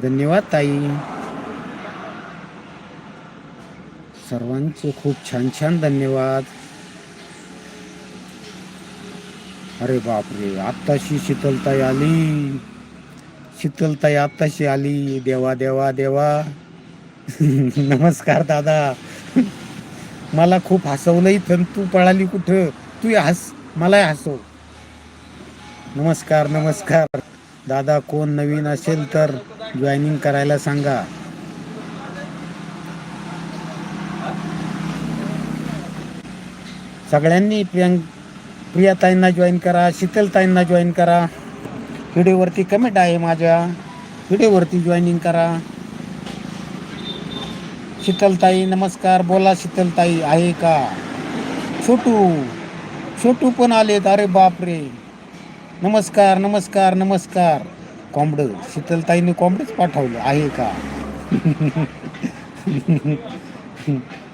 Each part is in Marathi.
धन्यवाद ताई. सर्वांचे खूप छान छान धन्यवाद. अरे बापरे, आत्ताशी शीतलताई आली. शीतलताई आत्ताशी आली. देवा देवा देवा. नमस्कार दादा. मला खूप हसवलं इथं. तू पळाली कुठं? तू हस, मला हसव. नमस्कार नमस्कार दादा. कोण नवीन असेल तर जॉईनिंग करायला सांगा. सगळ्यांनी प्रियाताईंना जॉईन करा, शीतलताईंना जॉईन करा. व्हिडिओवरती कमेंट आहे माझ्या. व्हिडिओवरती जॉईनिंग करा. शीतलताई नमस्कार. बोला शीतलताई आहे का? छोटू पण आलेत. अरे बापरे. नमस्कार नमस्कार नमस्कार. कोंबड शीतलताईने कोंबडच पाठवलं आहे का?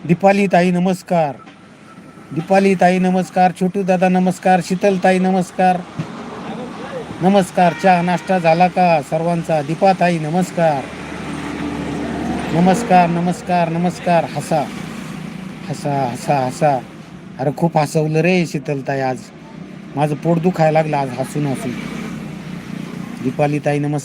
दीपाली ताई नमस्कार. दीपाली ताई नमस्कार. छोटू दादा नमस्कार. शीतलताई नमस्कार. नमस्कार. चहा नाश्ता झाला का सर्वांचा? दीपाताई नमस्कार. नमस्कार नमस्कार नमस्कार. हसा हसा हसा हसा. अरे खूप हसवलं रे शीतलताई. आज माझं पोट दुखायला लागलं आज हसून हसून. दीपाली ताई नमस्कार.